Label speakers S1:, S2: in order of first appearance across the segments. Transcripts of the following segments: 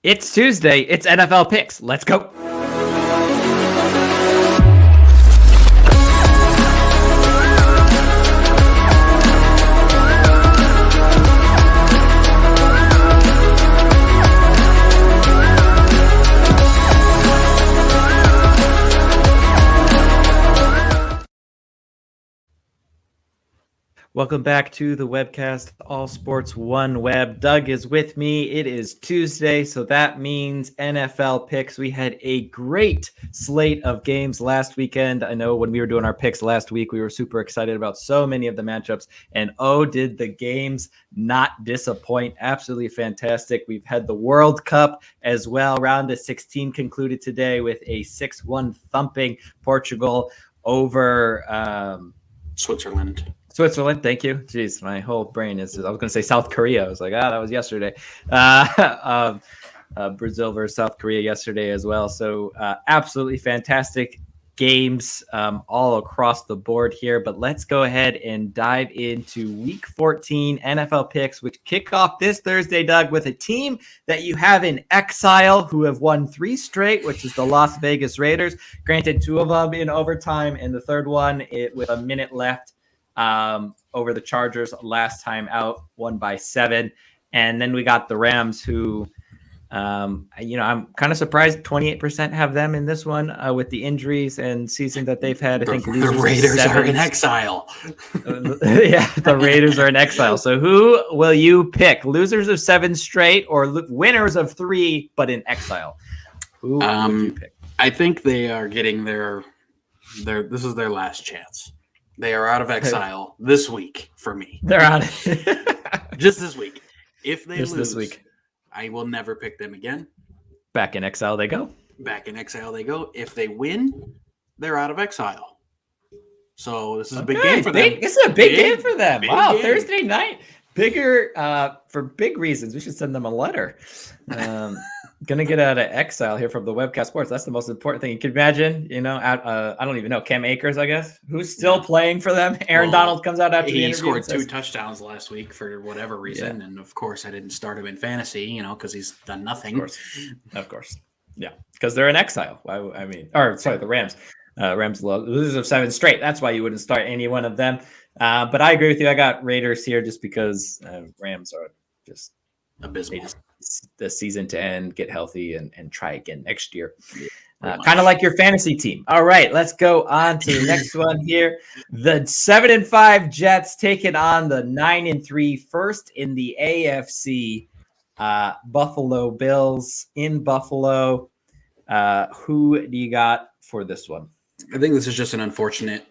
S1: It's Tuesday. It's NFL picks. Let's go. Welcome back to the WebCast, All Sports One Web. Doug is with me. It is Tuesday, so that means NFL picks. We had a great slate of games last weekend. I know when we were doing our picks last week, we were super excited about so many of the matchups. And oh, did the games not disappoint? Absolutely fantastic. We've had the World Cup as well. Round of 16 concluded today with a 6-1 thumping Portugal over
S2: Switzerland.
S1: Thank you. Jeez, my whole brain is, I was going to say South Korea. I was like, that was yesterday. Brazil versus South Korea yesterday as well. So absolutely fantastic games all across the board here. But let's go ahead and dive into week 14 NFL picks, which kick off this Thursday, Doug, with a team that you have in exile who have won 3 straight, which is the Las Vegas Raiders. Granted, 2 of them in overtime, and the third one with a minute left. Over the Chargers last time out, won by 7. And then we got the Rams who, I'm kind of surprised 28% have them in this one with the injuries and season that they've had. I think
S2: the Raiders are in exile.
S1: Yeah, the Raiders are in exile. So who will you pick? Losers of 7 straight or winners of 3, but in exile? Who would you pick?
S2: I think they are getting this is their last chance. They are out of exile this week for me.
S1: They're out.
S2: Just this week. If they
S1: Just
S2: lose,
S1: this week.
S2: I will never pick them again.
S1: Back in exile they go.
S2: Back in exile they go. If they win, they're out of exile. So this is a big game for them.
S1: This is a big game for them. Wow,
S2: game.
S1: Thursday night. Bigger for big reasons. We should send them a letter. Gonna get out of exile here from the WebCast Sports. That's the most important thing. You can imagine, I don't even know, Cam Akers, I guess, who's still playing for them. Aaron Donald comes out after the interview.
S2: He scored 2 touchdowns last week for whatever reason. Yeah. And of course, I didn't start him in fantasy, because he's done nothing.
S1: Of course. Yeah, because they're in exile. The Rams. Rams losers of 7 straight. That's why you wouldn't start any one of them. But I agree with you. I got Raiders here just because Rams are just
S2: abysmal.
S1: The season to end, get healthy, and try again next year. Kind of like your fantasy team. All right, let's go on to the next one here. The 7-5 Jets taking on the 9-3 first in the AFC Buffalo Bills in Buffalo. Who do you got for this one?
S2: I think this is just an unfortunate.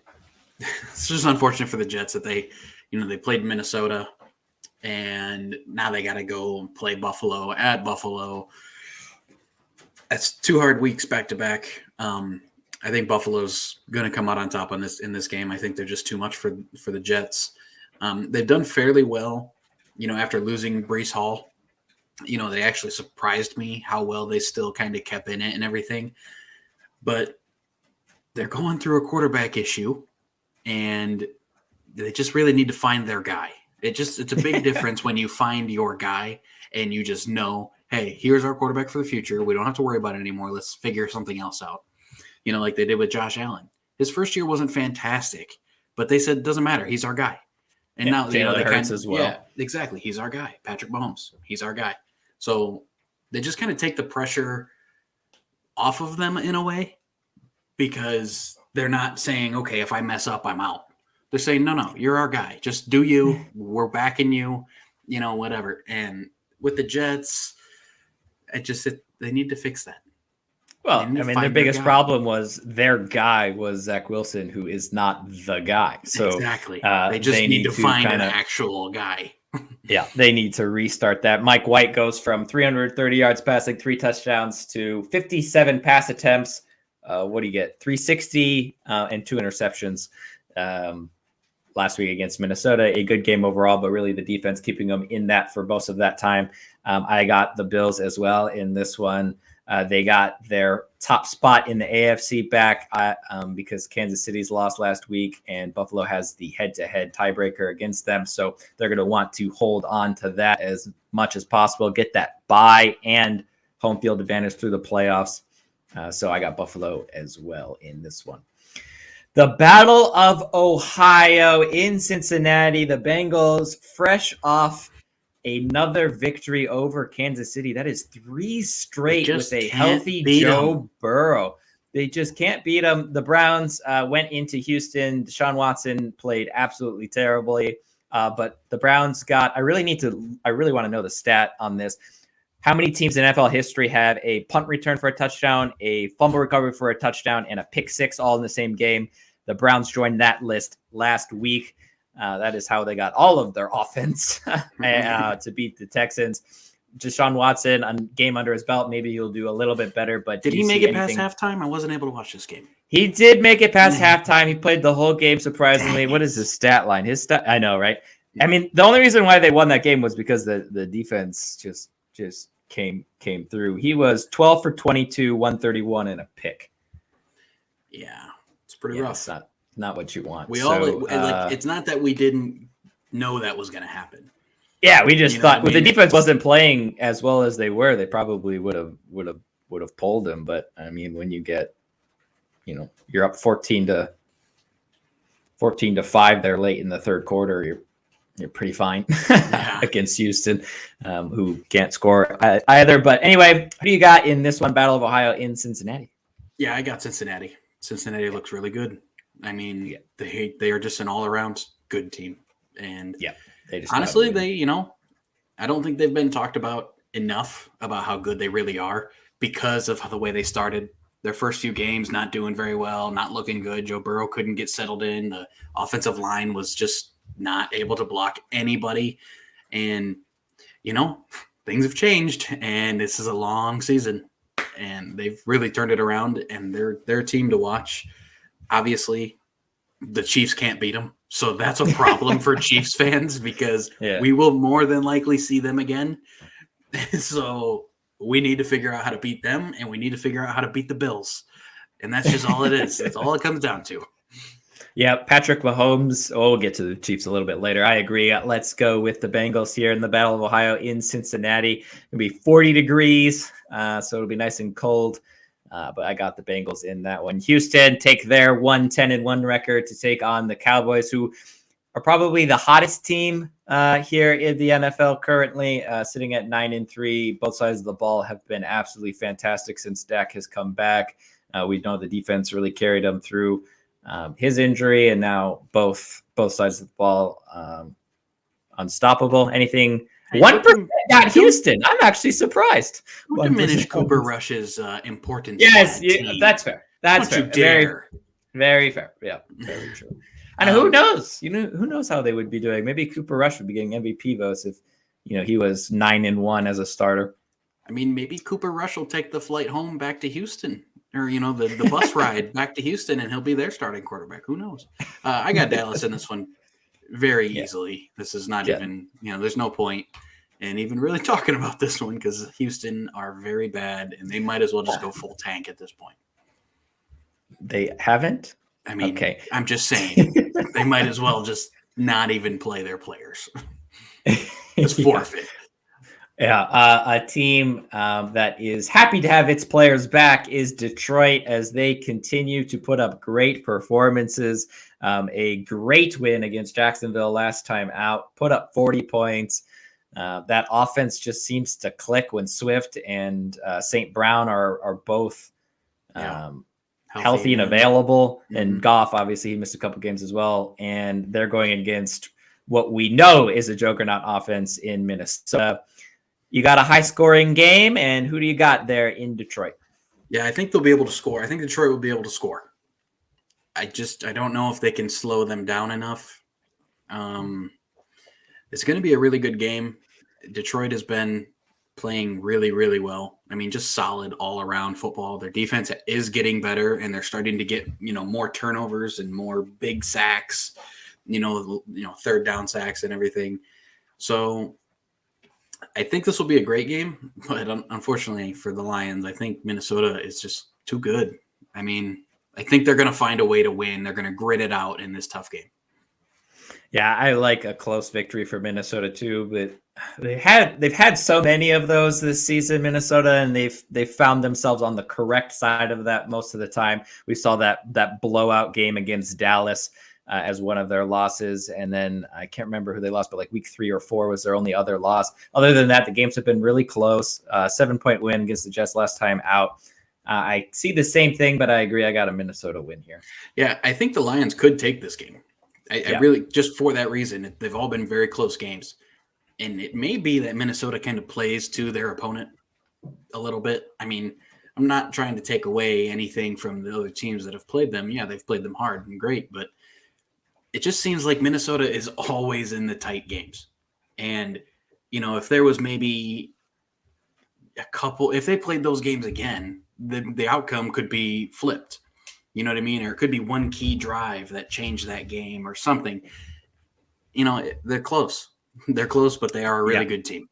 S2: It's just unfortunate for the Jets that they played Minnesota. And now they got to go and play Buffalo at Buffalo. That's 2 hard weeks back to back. I think Buffalo's going to come out on top in this game. I think they're just too much for the Jets. They've done fairly well, after losing Breece Hall. They actually surprised me how well they still kind of kept in it and everything. But they're going through a quarterback issue, and they just really need to find their guy. It's a big difference when you find your guy and you just know, hey, here's our quarterback for the future. We don't have to worry about it anymore. Let's figure something else out. Like they did with Josh Allen. His first year wasn't fantastic, but they said, it doesn't matter. He's our guy. And now they
S1: Hurts as well.
S2: Yeah, exactly. He's our guy. Patrick Mahomes. He's our guy. So they just kind of take the pressure off of them in a way, because they're not saying, okay, if I mess up, I'm out. They're saying, no, you're our guy. Just do you. We're backing you, whatever. And with the Jets, they need to fix that.
S1: Well, their biggest problem was their guy was Zach Wilson, who is not the guy. So
S2: exactly. They just need to find an actual guy.
S1: Yeah, they need to restart that. Mike White goes from 330 yards passing, 3 touchdowns to 57 pass attempts. What do you get? 360 and 2 interceptions. Last week against Minnesota, a good game overall, but really the defense keeping them in that for most of that time. I got the Bills as well in this one. They got their top spot in the AFC back because Kansas City's lost last week and Buffalo has the head-to-head tiebreaker against them. So they're going to want to hold on to that as much as possible, get that bye and home field advantage through the playoffs. So I got Buffalo as well in this one. The Battle of Ohio in Cincinnati. The Bengals fresh off another victory over Kansas City. That is 3 straight with a healthy Joe Burrow. They just can't beat them. The Browns went into Houston. Deshaun Watson played absolutely terribly. But the Browns got, I really want to know the stat on this. How many teams in NFL history have a punt return for a touchdown, a fumble recovery for a touchdown, and a pick six all in the same game? The Browns joined that list last week. That is how they got all of their offense to beat the Texans. Deshaun Watson, a game under his belt, maybe he'll do a little bit better. But
S2: did he make it past halftime? I wasn't able to watch this game.
S1: He did make it past halftime. He played the whole game, surprisingly. What is his stat line? I know, right? I mean, the only reason why they won that game was because the defense just came through. He was 12 for 22, 131, and a pick.
S2: Yeah, it's pretty rough.
S1: It's not what you want.
S2: It's not that we didn't know that was going to happen.
S1: Yeah, we just thought the defense wasn't playing as well as they were, they probably would have pulled him. But I mean, when you get, you're up 14 to 5 there late in the third quarter, you're pretty fine against Houston, who can't score either. But anyway, who do you got in this one, Battle of Ohio in Cincinnati?
S2: Yeah, I got Cincinnati. Cincinnati looks really good. I mean, they are just an all-around good team. And
S1: they just
S2: honestly, I don't think they've been talked about enough about how good they really are because of the way they started. Their first few games not doing very well, not looking good. Joe Burrow couldn't get settled in. The offensive line was just not able to block anybody. And, things have changed, and this is a long season. And they've really turned it around, and they're a team to watch. Obviously, the Chiefs can't beat them. So that's a problem for Chiefs fans because we will more than likely see them again. So we need to figure out how to beat them, and we need to figure out how to beat the Bills. And that's just all it is. That's all it comes down to.
S1: Yeah, Patrick Mahomes. We'll get to the Chiefs a little bit later. I agree. Let's go with the Bengals here in the Battle of Ohio in Cincinnati. It'll be 40 degrees, so it'll be nice and cold. But I got the Bengals in that one. Houston take their 1-10-1 record to take on the Cowboys, who are probably the hottest team here in the NFL currently, sitting at 9-3. Both sides of the ball have been absolutely fantastic since Dak has come back. We know the defense really carried him through his injury, and now both sides of the ball unstoppable. Anything 1% got Houston. I'm actually surprised.
S2: Don't diminish Cooper Rush's importance.
S1: Yes, that's fair. That's fair. Very, very fair. Yeah, very true. And who knows? Who knows how they would be doing? Maybe Cooper Rush would be getting MVP votes if he was 9-1 as a starter.
S2: I mean, maybe Cooper Rush will take the flight home back to Houston, or the bus ride back to Houston, and he'll be their starting quarterback. Who knows? I got Dallas in this one very easily. This is not even, there's no point in even really talking about this one because Houston are very bad, and they might as well just go full tank at this point.
S1: They haven't?
S2: I mean, okay. I'm just saying they might as well just not even play their players. Just forfeit.
S1: Yeah, a team that is happy to have its players back is Detroit as they continue to put up great performances. A great win against Jacksonville last time out, put up 40 points. That offense just seems to click when Swift and St. Brown are both healthy and available. Mm-hmm. And Goff, obviously, he missed a couple games as well. And they're going against what we know is a juggernaut offense in Minnesota. You got a high-scoring game, and who do you got there in Detroit?
S2: Yeah, I think they'll be able to score. I think Detroit will be able to score. I don't know if they can slow them down enough. It's going to be a really good game. Detroit has been playing really, really well. I mean, just solid all-around football. Their defense is getting better, and they're starting to get more turnovers and more big sacks. Third down sacks and everything. So I think this will be a great game, but unfortunately for the Lions, I think Minnesota is just too good. I mean, I think they're going to find a way to win. They're going to grit it out in this tough game.
S1: Yeah, I like a close victory for Minnesota too, but they've had so many of those this season, Minnesota, and they've found themselves on the correct side of that most of the time. We saw that blowout game against Dallas as one of their losses, and then I can't remember who they lost, but like week 3 or 4 was their only other loss. Other than that, the games have been really close. 7-point win against the Jets last time out. I see the same thing, but I agree. I got a Minnesota win here.
S2: Yeah, I think the Lions could take this game. I really, just for that reason, they've all been very close games. And it may be that Minnesota kind of plays to their opponent a little bit. I mean, I'm not trying to take away anything from the other teams that have played them. Yeah, they've played them hard and great, but it just seems like Minnesota is always in the tight games. And, if there was maybe a couple, if they played those games again, the outcome could be flipped. You know what I mean? Or it could be one key drive that changed that game or something. They're close. They're close, but they are a really good team.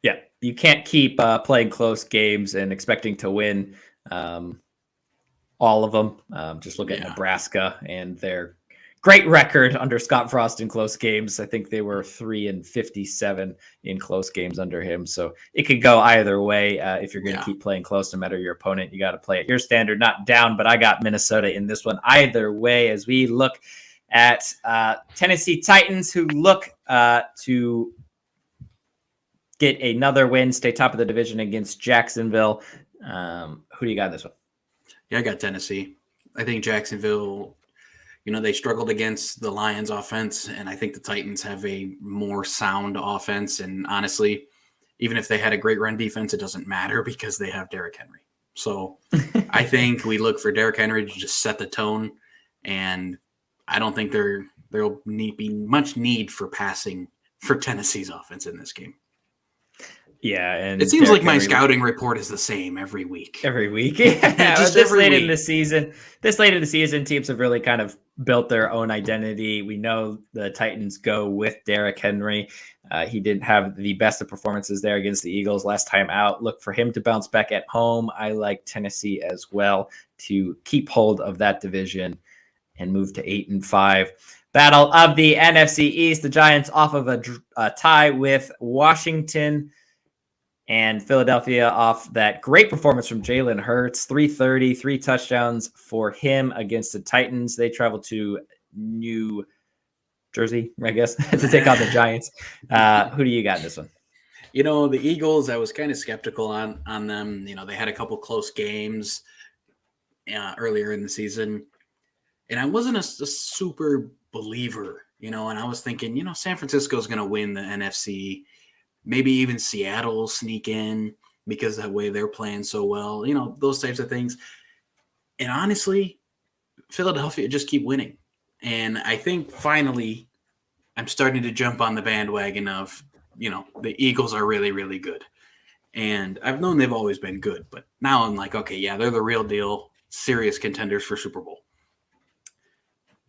S1: Yeah, you can't keep playing close games and expecting to win all of them. Just look at Nebraska and their great record under Scott Frost in close games. I think they were 3-57 in close games under him. So it could go either way. If you're going to keep playing close, no matter your opponent, you got to play at your standard, not down. But I got Minnesota in this one either way as we look at Tennessee Titans, who look to get another win, stay top of the division against Jacksonville. Who do you got in this one?
S2: Yeah, I got Tennessee. I think Jacksonville, they struggled against the Lions offense, and I think the Titans have a more sound offense. And honestly, even if they had a great run defense, it doesn't matter because they have Derrick Henry. So I think we look for Derrick Henry to just set the tone, and I don't think there'll be much need for passing for Tennessee's offense in this game.
S1: Yeah, and
S2: it seems Derrick like my Henry scouting report is the same every week.
S1: Every week, yeah.
S2: Just
S1: this late in the season, teams have really kind of built their own identity. We know the Titans go with Derrick Henry. He didn't have the best of performances there against the Eagles last time out. Look for him to bounce back at home. I like Tennessee as well to keep hold of that division and move to 8-5. Battle of the NFC East. The Giants off of a tie with Washington. And Philadelphia off that great performance from Jalen Hurts, 330, 3 touchdowns for him against the Titans. They travel to New Jersey, I guess, to take on the Giants. Who do you got in this one?
S2: The Eagles, I was kind of skeptical on them. They had a couple close games earlier in the season. And I wasn't a super believer, and I was thinking, San Francisco's going to win the NFC. Maybe even Seattle will sneak in because that way they're playing so well, those types of things. And honestly, Philadelphia just keep winning. And I think finally I'm starting to jump on the bandwagon of, the Eagles are really, really good. And I've known they've always been good, but now I'm like, okay, yeah, they're the real deal, serious contenders for Super Bowl.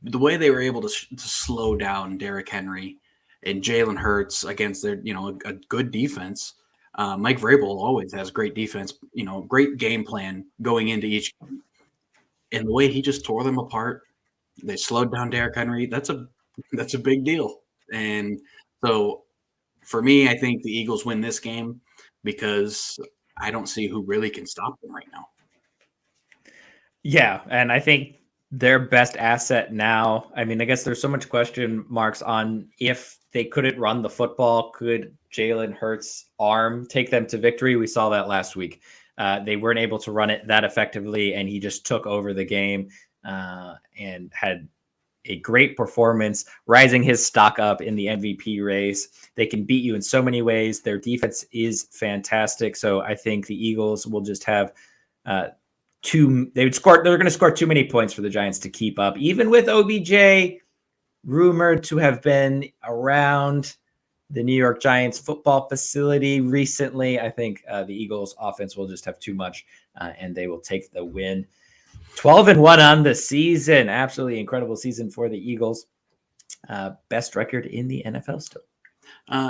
S2: The way they were able to slow down Derrick Henry and Jalen Hurts against their, a good defense. Mike Vrabel always has great defense, great game plan going into each game. And the way he just tore them apart, they slowed down Derrick Henry. That's a big deal. And so for me, I think the Eagles win this game because I don't see who really can stop them right now.
S1: Yeah, and I think their best asset now, I mean, I guess there's so much question marks on if they couldn't run the football. Could Jalen Hurts' arm take them to victory? We saw that last week. They weren't able to run it that effectively, and he just took over the game and had a great performance, rising his stock up in the MVP race. They can beat you in so many ways. Their defense is fantastic. So I think the Eagles will just have they're going to score too many points for the Giants to keep up, even with OBJ rumored to have been around the New York Giants football facility recently. I think the Eagles offense will just have too much and they will take the win. 12-1 on the season. Absolutely incredible season for the Eagles. Best record in the NFL still.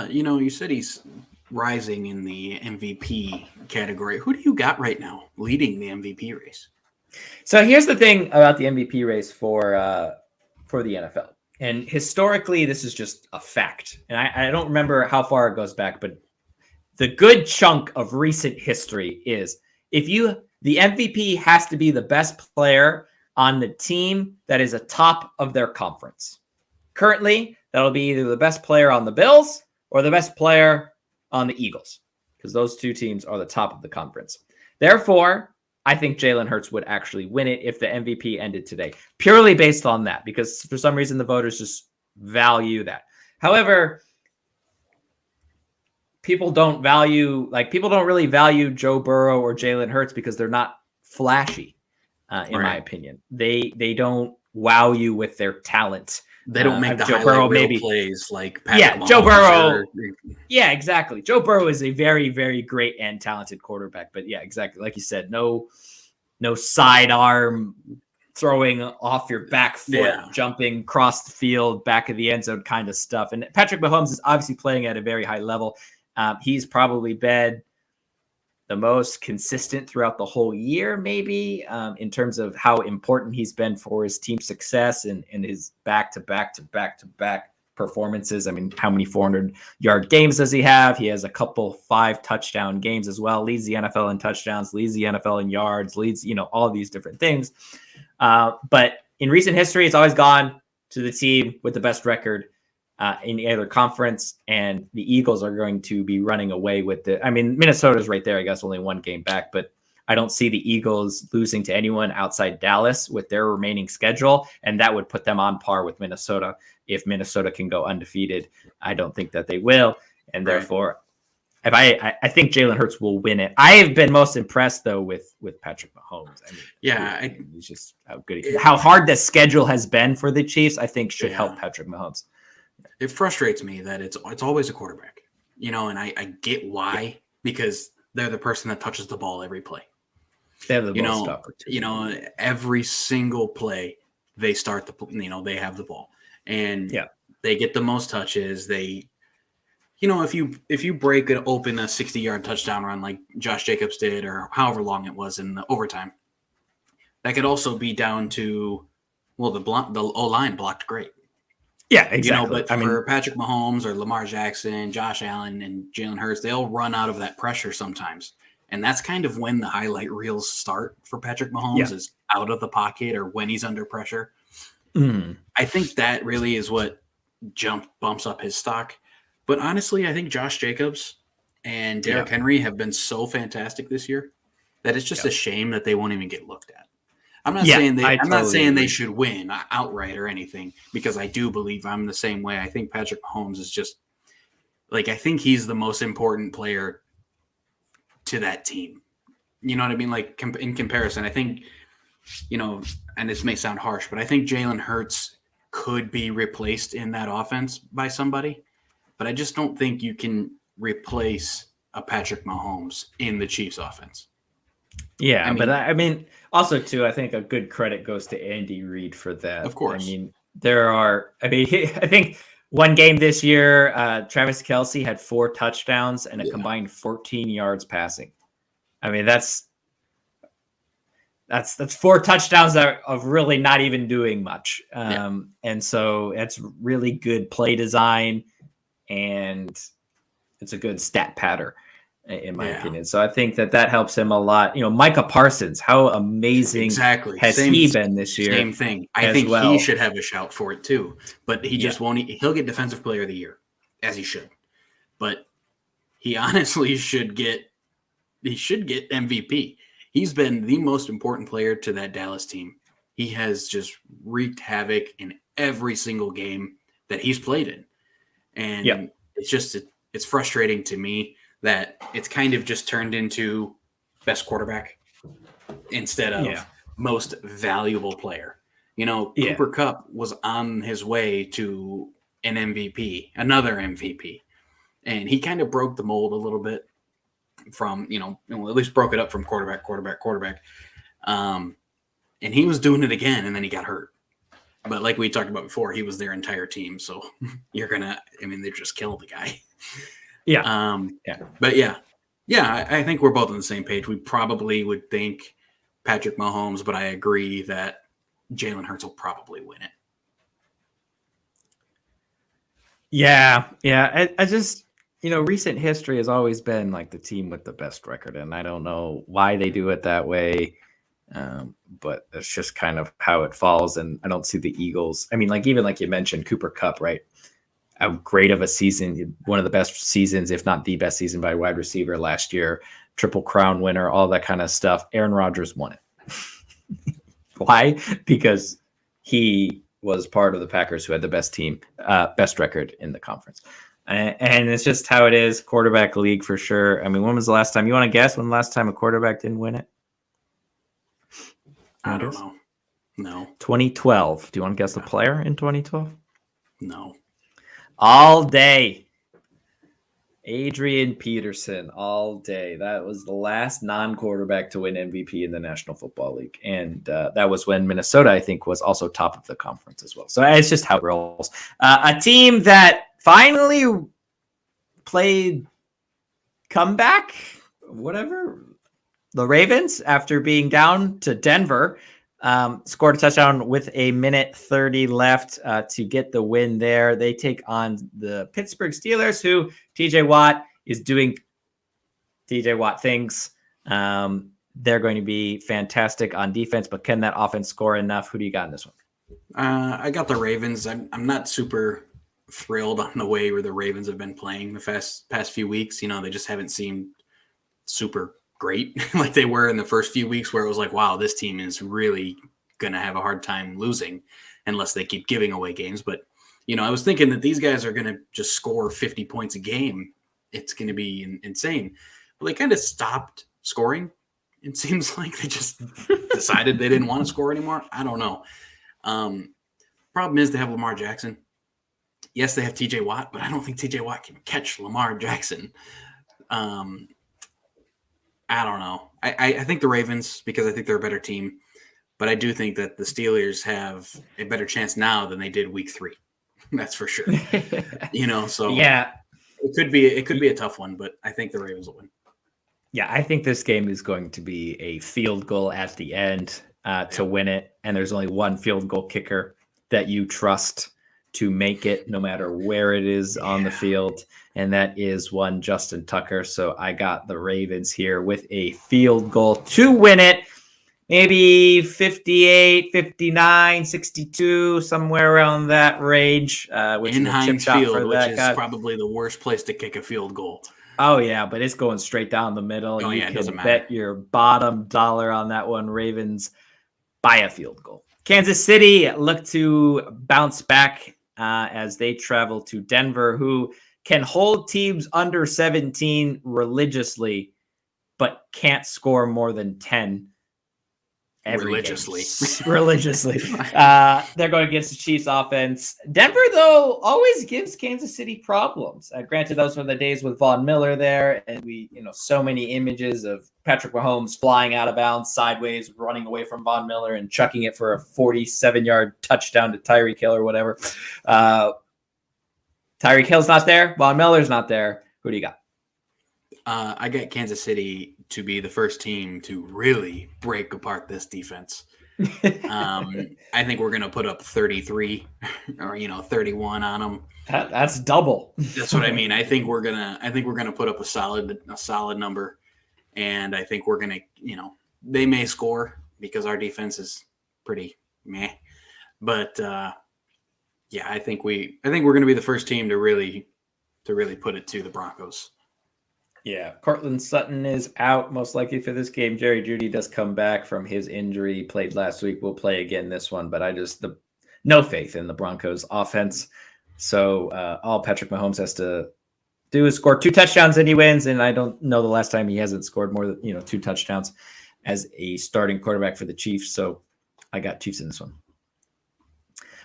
S2: You said he's rising in the MVP category. Who do you got right now leading the MVP race?
S1: So here's the thing about the MVP race for the NFL. And historically, this is just a fact. And I don't remember how far it goes back, but the good chunk of recent history is the MVP has to be the best player on the team that is atop of their conference. Currently, that'll be either the best player on the Bills or the best player on the Eagles, because those two teams are the top of the conference. Therefore, I think Jalen Hurts would actually win it if the MVP ended today, purely based on that, because for some reason the voters just value that. However, people don't really value Joe Burrow or Jalen Hurts because they're not flashy, in my opinion. They don't wow you with their talent.
S2: They don't make the
S1: Joe
S2: highlight
S1: Burrow
S2: reel plays like Patrick Mahomes.
S1: Joe Burrow. Yeah, exactly. Joe Burrow is a very, very great and talented quarterback. But yeah, exactly. Like you said, no sidearm throwing off your back foot, jumping across the field, back of the end zone kind of stuff. And Patrick Mahomes is obviously playing at a very high level. He's probably been the most consistent throughout the whole year, maybe, in terms of how important he's been for his team's success and his back-to-back performances. I mean, how many 400-yard games does he have? He has a couple 5-touchdown games as well, leads the NFL in touchdowns, leads the NFL in yards, leads, all these different things. But in recent history, it's always gone to the team with the best record in either conference, and the Eagles are going to be running away with it. I mean, Minnesota's right there, I guess, only one game back, but I don't see the Eagles losing to anyone outside Dallas with their remaining schedule, and that would put them on par with Minnesota if Minnesota can go undefeated. I don't think that they will, and therefore, if I think Jalen Hurts will win it. I have been most impressed though with Patrick Mahomes. I mean, it's just how hard the schedule has been for the Chiefs. I think should help Patrick Mahomes.
S2: It frustrates me that it's always a quarterback, and I get why, because they're the person that touches the ball every play.
S1: They have the most opportunity.
S2: Every single play they start they have the ball, and they get the most touches. They, if you break open a 60-yard touchdown run like Josh Jacobs did, or however long it was in the overtime, that could also be down to, the O-line blocked great.
S1: Yeah, exactly.
S2: But for Patrick Mahomes or Lamar Jackson, Josh Allen, and Jalen Hurts, they'll run out of that pressure sometimes. And that's kind of when the highlight reels start for Patrick Mahomes, is out of the pocket or when he's under pressure. I think that really is what bumps up his stock. But honestly, I think Josh Jacobs and Derrick Henry have been so fantastic this year that it's just a shame that they won't even get looked at. I'm not saying they should win outright or anything, because I do believe I'm the same way. I think Patrick Mahomes is just I think he's the most important player to that team. You know what I mean? Like in comparison, I think, and this may sound harsh, but I think Jalen Hurts could be replaced in that offense by somebody, but I just don't think you can replace a Patrick Mahomes in the Chiefs offense.
S1: Yeah, but I mean, also too, I think a good credit goes to Andy Reid for that.
S2: Of course.
S1: I mean, I think one game this year, Travis Kelce had 4 touchdowns and a combined 14 yards passing. I mean, that's 4 touchdowns of really not even doing much. And so it's really good play design, and it's a good stat pattern, in my opinion. So I think that helps him a lot. Micah Parsons, how amazing has he been this year?
S2: Same thing. I think he should have a shout for it too, but he just won't. He'll get Defensive Player of the Year, as he should. But he honestly should get MVP. He's been the most important player to that Dallas team. He has just wreaked havoc in every single game that he's played in. And it's frustrating to me that it's kind of just turned into best quarterback instead of most valuable player. Cooper Kupp was on his way to an MVP, another MVP. And he kind of broke the mold a little bit from, at least broke it up from quarterback. And he was doing it again, and then he got hurt. But like we talked about before, he was their entire team. So they just killed the guy. But I think we're both on the same page. We probably would think Patrick Mahomes, but I agree that Jalen Hurts will probably win it.
S1: Yeah. I just, recent history has always been like the team with the best record, and I don't know why they do it that way. But it's just kind of how it falls. And I don't see the Eagles. I mean, like, even like you mentioned, Cooper Kupp, right? How great of a season, one of the best seasons, if not the best season by wide receiver last year, Triple Crown winner, all that kind of stuff. Aaron Rodgers won it. Why? Because he was part of the Packers who had the best team, best record in the conference. And it's just how it is. Quarterback league for sure. I mean, when was the last time? You want to guess when the last time a quarterback didn't win it?
S2: I don't know. No.
S1: 2012. Do you want to guess the player in 2012?
S2: No.
S1: All day. Adrian Peterson, all day. That was the last non-quarterback to win MVP in the National Football League. And that was when Minnesota, I think, was also top of the conference as well. So it's just how it rolls. A team that finally played comeback, whatever, the Ravens, after being down to Denver, scored a touchdown with a minute 30 left to get the win there. They take on the Pittsburgh Steelers, who TJ Watt is doing TJ Watt things. They're going to be fantastic on defense, but can that offense score enough? Who do you got in this one?
S2: I got the Ravens. I'm not super thrilled on the way where the Ravens have been playing the past few weeks. They just haven't seemed super great like they were in the first few weeks, where it was like, wow, this team is really going to have a hard time losing unless they keep giving away games. But, I was thinking that these guys are going to just score 50 points a game. It's going to be insane. But they kind of stopped scoring. It seems like they just decided they didn't want to score anymore. I don't know. Problem is they have Lamar Jackson. Yes, they have TJ Watt, but I don't think TJ Watt can catch Lamar Jackson. I don't know. I think the Ravens, because I think they're a better team, but I do think that the Steelers have a better chance now than they did week 3. That's for sure. So
S1: yeah,
S2: it could be a tough one, but I think the Ravens will win.
S1: Yeah, I think this game is going to be a field goal at the end to win it, and there's only one field goal kicker that you trust to make it no matter where it is on the field, and that is one Justin Tucker. So I got the Ravens here with a field goal to win it. Maybe 58, 59, 62, somewhere around that range. Which
S2: in
S1: is a
S2: Heinz
S1: chip shot
S2: Field,
S1: for
S2: which
S1: that
S2: is
S1: guy.
S2: probably the worst place to kick a field goal.
S1: Oh, yeah, but it's going straight down the middle.
S2: Oh,
S1: you
S2: yeah, it doesn't
S1: can
S2: matter.
S1: bet your bottom dollar on that one. Ravens by a field goal. Kansas City look to bounce back as they travel to Denver, who can hold teams under 17 religiously, but can't score more than 10 every game. Religiously. They're going against the Chiefs offense. Denver, though, always gives Kansas City problems. Granted, those were the days with Von Miller there, and we, so many images of Patrick Mahomes flying out of bounds sideways, running away from Von Miller and chucking it for a 47-yard touchdown to Tyreek Hill or whatever. Tyreek Hill's not there. Von Miller's not there. Who do you got?
S2: I got Kansas City to be the first team to really break apart this defense. I think we're going to put up 33 or 31 on them.
S1: That's double.
S2: That's what I mean. I think we're gonna put up a solid number, and I think we're gonna they may score because our defense is pretty meh, but I think we're gonna be the first team to really put it to the Broncos.
S1: Yeah, Cortland Sutton is out most likely for this game. Jerry Jeudy does come back from his injury. He played last week. We'll play again this one, but no faith in the Broncos offense. So all Patrick Mahomes has to do is score 2 touchdowns and he wins. And I don't know the last time he hasn't scored more than 2 touchdowns as a starting quarterback for the Chiefs. So I got Chiefs in this one.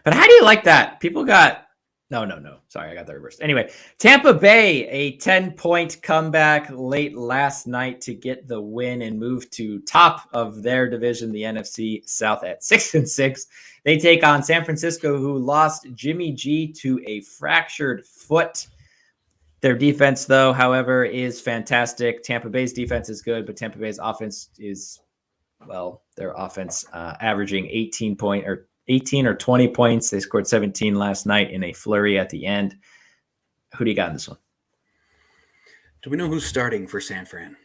S1: But how do you like that? People got No. Sorry, I got that reversed. Anyway, Tampa Bay, a 10-point comeback late last night to get the win and move to top of their division, the NFC South, at 6-6. They take on San Francisco, who lost Jimmy G to a fractured foot. Their defense, though, however, is fantastic. Tampa Bay's defense is good, but Tampa Bay's offense is, their offense averaging 18 or 20 points. They scored 17 last night in a flurry at the end. Who do you got in this one?
S2: Do we know who's starting for San Fran?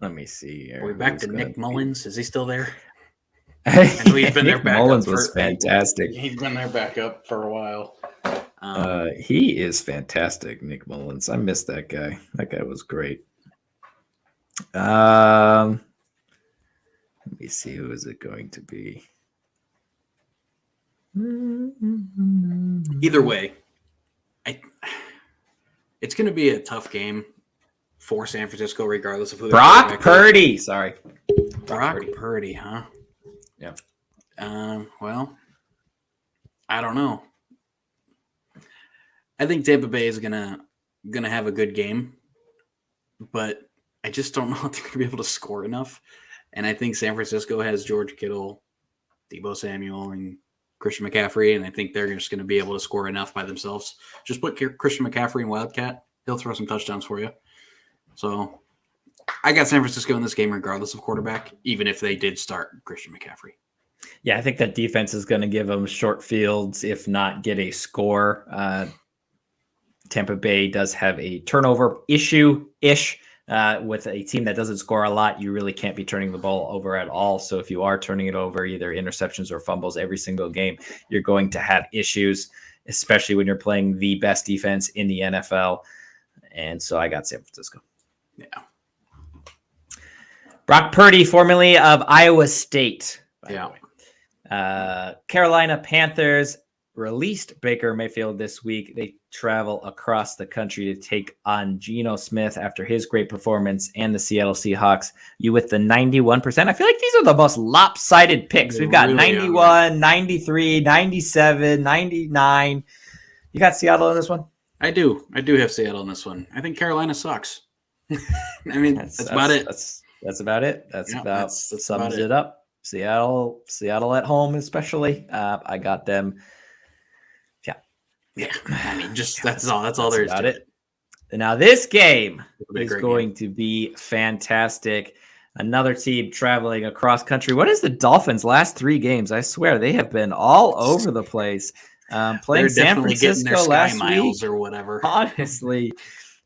S1: Let me see here.
S2: Are we back to Nick Mullins? Is he still there? I know he's been
S1: Nick
S2: their backup.
S1: Mullins was fantastic.
S2: He's been their backup for a while.
S1: He is fantastic, Nick Mullins. I miss that guy. That guy was great. Let me see. Who is it going to be?
S2: Either way, it's going to be a tough game for San Francisco, regardless of who.
S1: Brock Purdy. Sorry,
S2: Brock Purdy, huh?
S1: Yeah.
S2: Well, I don't know. I think Tampa Bay is gonna have a good game, but I just don't know if they're gonna be able to score enough. And I think San Francisco has George Kittle, Deebo Samuel, and Christian McCaffrey, and I think they're just going to be able to score enough by themselves. Just put Christian McCaffrey in Wildcat; he'll throw some touchdowns for you. So I got San Francisco in this game, regardless of quarterback, even if they did start Christian McCaffrey.
S1: Yeah, I think that defense is going to give them short fields, if not get a score. Tampa Bay does have a turnover issue-ish. With a team that doesn't score a lot, you really can't be turning the ball over at all. So if you are turning it over, either interceptions or fumbles every single game, you're going to have issues, especially when you're playing the best defense in the NFL. And so I got San Francisco.
S2: Yeah.
S1: Brock Purdy, formerly of Iowa State.
S2: Yeah.
S1: Carolina Panthers released Baker Mayfield this week. They travel across the country to take on Geno Smith after his great performance and the Seattle Seahawks. You with the 91%. I feel like these are the most lopsided picks. We've got really 91, 93, 97, 99. You got Seattle in this one?
S2: I do. I do have Seattle in this one. I think Carolina sucks. I mean, that's about it.
S1: That's about it. That's sums it up. Seattle at home, especially. I got them.
S2: Yeah, I mean, just that's all there is to it.
S1: Now this game is going to be fantastic. Another team traveling across country. What is the Dolphins' last 3 games? I swear they have been all over the place. Playing San Francisco last week
S2: or whatever.
S1: Honestly,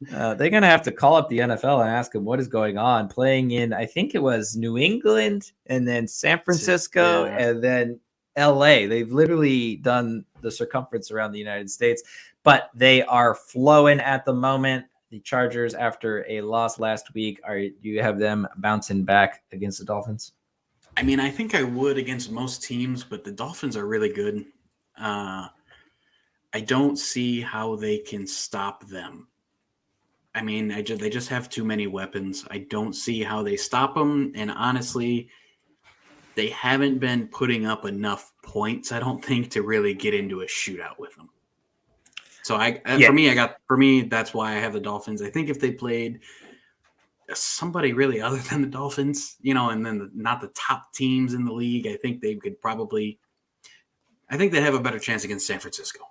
S1: they're going to have to call up the NFL and ask them what is going on. Playing in, I think it was New England and then San Francisco and then LA. They've literally done the circumference around the United States, but they are flowing at the moment. The Chargers, after a loss last week, do you have them bouncing back against the Dolphins?
S2: I mean, I think I would against most teams, but the Dolphins are really good. I don't see how they can stop them. I mean, they just have too many weapons. I don't see how they stop them, and honestly, they haven't been putting up enough points, I don't think, to really get into a shootout with them. So for me, that's why I have the Dolphins. I think if they played somebody really other than the Dolphins, and then not the top teams in the league, I think they could they'd have a better chance against San Francisco,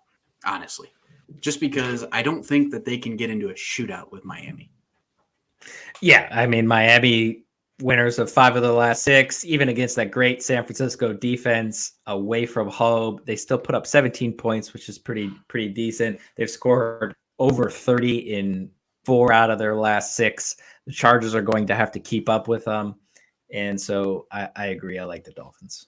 S2: honestly, just because I don't think that they can get into a shootout with Miami.
S1: Yeah. I mean, Miami, winners of 5 of the last 6, even against that great San Francisco defense away from home. They still put up 17 points, which is pretty decent. They've scored over 30 in 4 out of their last 6. The Chargers are going to have to keep up with them. And so I agree. I like the Dolphins.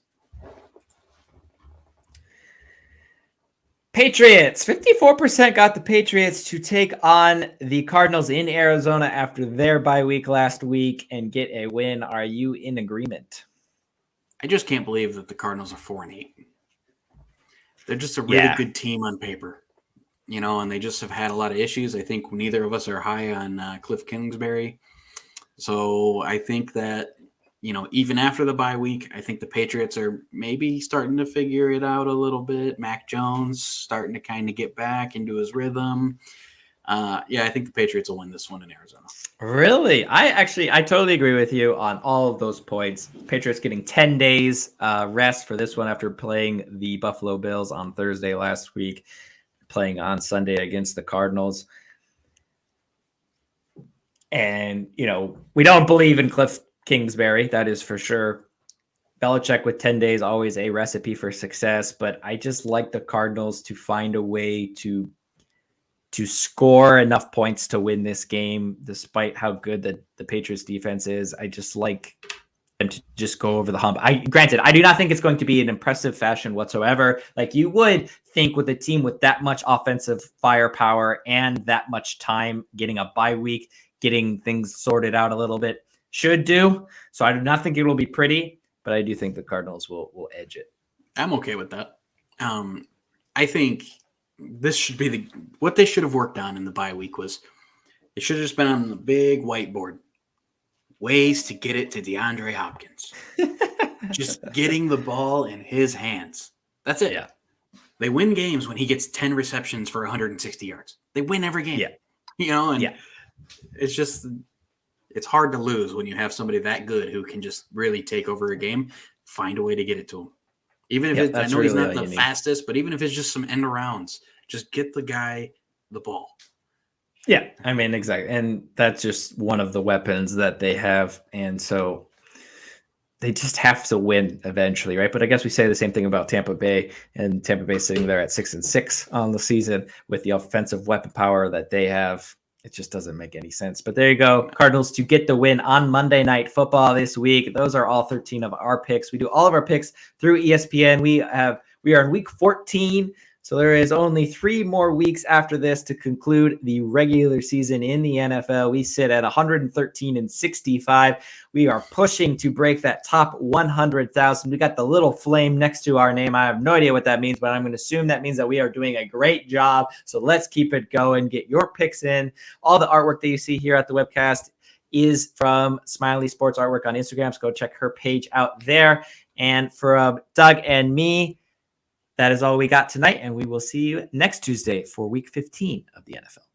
S1: Patriots, 54% got the Patriots to take on the Cardinals in Arizona after their bye week last week and get a win. Are you in agreement?
S2: I just can't believe that the Cardinals are 4-8. They're just a really good team on paper, and they just have had a lot of issues. I think neither of us are high on Cliff Kingsbury. So I think that, even after the bye week, I think the Patriots are maybe starting to figure it out a little bit. Mac Jones starting to kind of get back into his rhythm. I think the Patriots will win this one in Arizona.
S1: Really? I totally agree with you on all of those points. Patriots getting 10 days rest for this one after playing the Buffalo Bills on Thursday last week, playing on Sunday against the Cardinals. And, we don't believe in Cliff Kingsbury, that is for sure. Belichick with 10 days, always a recipe for success, but I just like the Cardinals to find a way to score enough points to win this game, despite how good the Patriots defense is. I just like them to just go over the hump. Granted, I do not think it's going to be an impressive fashion whatsoever. Like you would think with a team with that much offensive firepower and that much time, getting a bye week, getting things sorted out a little bit should do. So I do not think it will be pretty, but I do think the Cardinals will edge it.
S2: I'm okay with that. I think this should be what they should have worked on in the bye week was it should have just been on the big whiteboard. Ways to get it to DeAndre Hopkins. Just getting the ball in his hands. That's it.
S1: Yeah.
S2: They win games when he gets 10 receptions for 160 yards. They win every game.
S1: Yeah.
S2: And it's hard to lose when you have somebody that good who can just really take over a game, find a way to get it to him. Even if I know he's not the fastest, but even if it's just some end arounds, just get the guy the ball.
S1: Yeah, I mean, exactly. And that's just one of the weapons that they have. And so they just have to win eventually, right? But I guess we say the same thing about Tampa Bay, and Tampa Bay sitting there at 6-6 on the season with the offensive weapon power that they have. It just doesn't make any sense. But there you go. Cardinals to get the win on Monday Night Football this week. Those are all 13 of our picks. We do all of our picks through ESPN. We are in week 14. So there is only 3 more weeks after this to conclude the regular season in the NFL. We sit at 113-65. We are pushing to break that top 100,000. We got the little flame next to our name. I have no idea what that means, but I'm going to assume that means that we are doing a great job. So let's keep it going. Get your picks in. All the artwork that you see here at the webcast is from Smiley Sports Artwork on Instagram. So go check her page out there. And for Doug and me, that is all we got tonight, and we will see you next Tuesday for week 15 of the NFL.